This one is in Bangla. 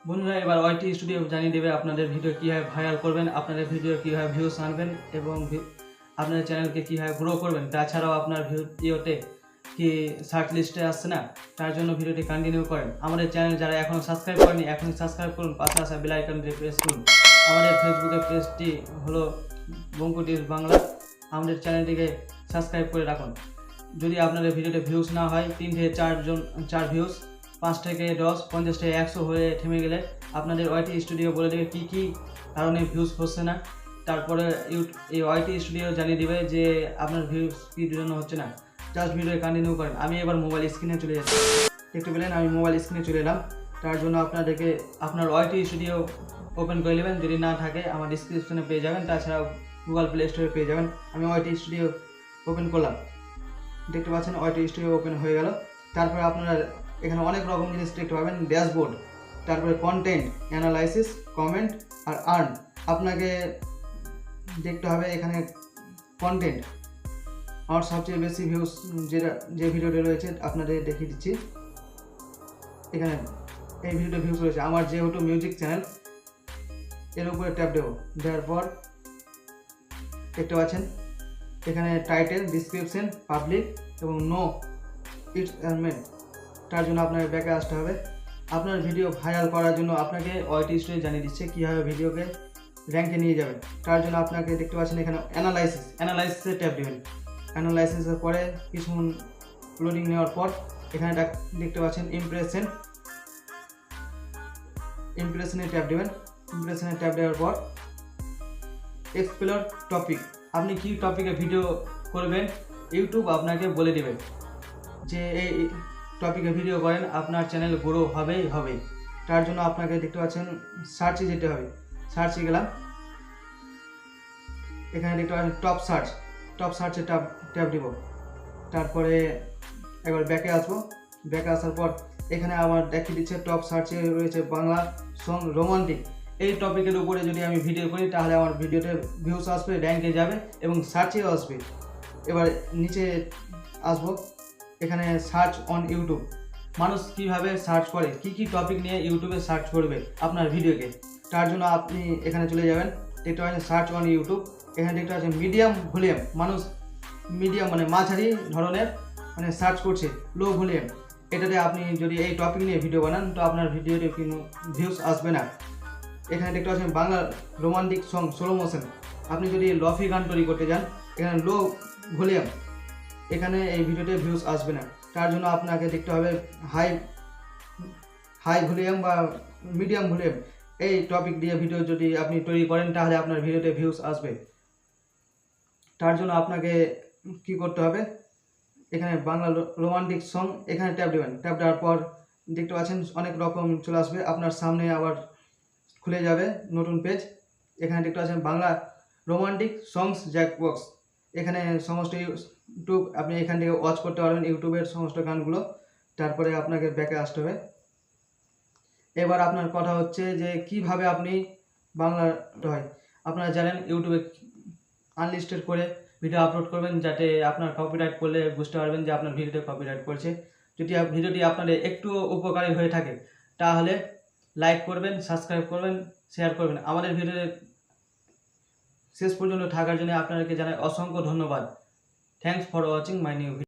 বন্ধুরা, এবার ওয়াইটি স্টুডিও জানিয়ে দেবে আপনাদের ভিডিও কীভাবে ভাইরাল করবেন, আপনাদের ভিডিও কীভাবে ভিউস আনবেন এবং আপনাদের চ্যানেলকে কীভাবে গ্রো করবেন। তাছাড়াও আপনার ভিডিওতে কি সার্চ লিস্টে আসছে না, তার জন্য ভিডিওটি কন্টিনিউ করেন। আমাদের চ্যানেল যারা এখনও সাবস্ক্রাইব করেনি, এখনই সাবস্ক্রাইব করুন, পাশে আসা বেল আইকনটি প্রেস করুন। আমাদের ফেসবুকের পেজটি হলো বঙ্কু টিপস বাংলা। আমাদের চ্যানেলটিকে সাবস্ক্রাইব করে রাখুন। যদি আপনাদের ভিডিওতে ভিউস না হয়, 3 থেকে 4 ভিউস, 5 থেকে 10, 50 থেকে 100 হয়ে থেমে গেলে আপনাদের ওয়াইটি স্টুডিও বলে দেবে কী কী কারণে ভিউস হচ্ছে না। তারপরে এই ওয়াইটি স্টুডিও জানিয়ে দেবে যে আপনার ভিউস কী জন্য হচ্ছে না। জাস্ট ভিডিও কন্টিনিউ করেন। আমি এবার মোবাইল স্ক্রিনে চলে যাচ্ছি। দেখতে পেলেন আমি মোবাইল স্ক্রিনে চলে এলাম। তার জন্য আপনাদেরকে আপনার ওয়াইটি স্টুডিও ওপেন করে নেবেন। যদি না থাকে আমার ডিসক্রিপশনে পেয়ে যাবেন, তাছাড়াও গুগল প্লে স্টোরে পেয়ে যাবেন। আমি ওয়াইটি স্টুডিও ওপেন করলাম। দেখতে পাচ্ছেন ওয়াইটি স্টুডিও ওপেন হয়ে গেল। তারপরে আপনারা এখানে অনেক রকম জিনিস দেখতে পাবেন, ড্যাশবোর্ড, তারপরে কন্টেন্ট, অ্যানালাইসিস, কমেন্ট আর আর্ন। আপনাকে দেখতে হবে এখানে কন্টেন্ট। আমার সবচেয়ে বেশি ভিউস যে ভিডিওটা রয়েছে আপনাদের দেখিয়ে দিচ্ছি। এখানে এই ভিডিওটা ভিউস রয়েছে আমার যেহেতু মিউজিক চ্যানেল। এর উপরে ট্যাপ দেবো, দেওয়ার পর দেখতে পাচ্ছেন এখানে টাইটেল, ডিসক্রিপশন, পাবলিক এবং নো ইটস মেন। তার জন্য আপনাকে ব্যাকে আসতে হবে। আপনার ভিডিও ভাইরাল করার জন্য আপনাকে ওয়াইটি স্টুডিও জানিয়ে দিচ্ছে কীভাবে ভিডিওকে র্যাঙ্কে নিয়ে যাবেন। তার জন্য আপনাকে দেখতে পাচ্ছেন এখানে অ্যানালাইসিসে ট্যাপ দেবেন। অ্যানালাইসিসের পরে কিছুক্ষণ লোডিং নেওয়ার পর এখানে দেখতে পাচ্ছেন ইমপ্রেশনে ট্যাপ দেবেন। ইমপ্রেশনে ট্যাপ দেওয়ার পর এক্সপ্লোর টপিক, আপনি কী টপিকে ভিডিও করবেন ইউটিউব আপনাকে বলে দেবে যে এই টপিকে ভিডিও করেন, আপনার চ্যানেল গ্রো হবে। তার জন্য আপনাকে দেখতে পাচ্ছেন সার্চে যেতে হবে। সার্চে গেলাম, এখানে দেখতে পাচ্ছেন টপ সার্চে ট্যাপ দিব। তারপরে একবার ব্যাকে আসবো। ব্যাকে আসার পর এখানে আবার দেখিয়ে দিচ্ছে টপ সার্চে রয়েছে বাংলা সং রোমান্টিক। এই টপিকের উপরে যদি আমি ভিডিও করি তাহলে আমার ভিডিওতে ভিউস আসবে, র্যাঙ্কে যাবে এবং সার্চেও আসবে। এবার নিচে আসবো, এখানে সার্চ অন ইউটিউব। মানুষ কীভাবে সার্চ করে, কী টপিক নিয়ে ইউটিউবে সার্চ করবে আপনার ভিডিওকে, তার জন্য আপনি এখানে চলে যাবেন। দেখতে পাচ্ছেন সার্চ অন ইউটিউব। এখানে দেখতে পাচ্ছেন মিডিয়াম ভলিউম, মানুষ মিডিয়াম মানে মাঝারি ধরনের মানে সার্চ করছে, লো ভলিউম। এটাতে আপনি যদি এই টপিক নিয়ে ভিডিও বানান তো আপনার ভিডিওতে কোনো ভিউস আসবে না। এখানে দেখতে পাচ্ছেন Bangla romantic song slow motion. আপনি যদি লফি গান তৈরি করতে যান, এখানে লো ভলিউম, এখানে এই ভিডিওতে ভিউস আসবে না। তার জন্য আপনাকে দেখতে হবে হাই ভলিউম বা মিডিয়াম ভলিউম। এই টপিক দিয়ে ভিডিও যদি আপনি তৈরি করেন তাহলে আপনার ভিডিওতে ভিউস আসবে। তার জন্য আপনাকে কি করতে হবে, এখানে বাংলা রোমান্টিক সং এখানে ট্যাপ দেবেন। ট্যাপ দেওয়ার পর দেখতে পাচ্ছেন অনেক রকম চলে আসবে আপনার সামনে, আবার খুলে যাবে নতুন পেজ। এখানে দেখতে পাচ্ছেন বাংলা রোমান্টিক সংস জ্যাকবক্স। এখানে সমস্ত ইউটিউব আপনি এখান থেকে ওয়াচ করতে পারবেন, ইউটিউবের সমস্ত গানগুলো। তারপরে আপনাকে ব্যাকে আসতে হবে। এবার আপনার কথা হচ্ছে যে কিভাবে আপনি বাংলা হয়। আপনারা জানেন ইউটিউবে আনলিস্টেড করে ভিডিও আপলোড করবেন, যাতে আপনার কপিরাইট করলে বুঝতে পারবেন যে আপনার ভিডিওতে কপিরাইট করছে। যদি ভিডিওটি আপনাদের একটু উপকারী হয়ে থাকে তাহলে লাইক করবেন, সাবস্ক্রাইব করবেন, শেয়ার করবেন। আমাদের ভিডিওতে শেষ পর্যন্ত থাকার জন্য আপনাদেরকে জানাই অসংখ্য ধন্যবাদ। Thanks for watching my new video.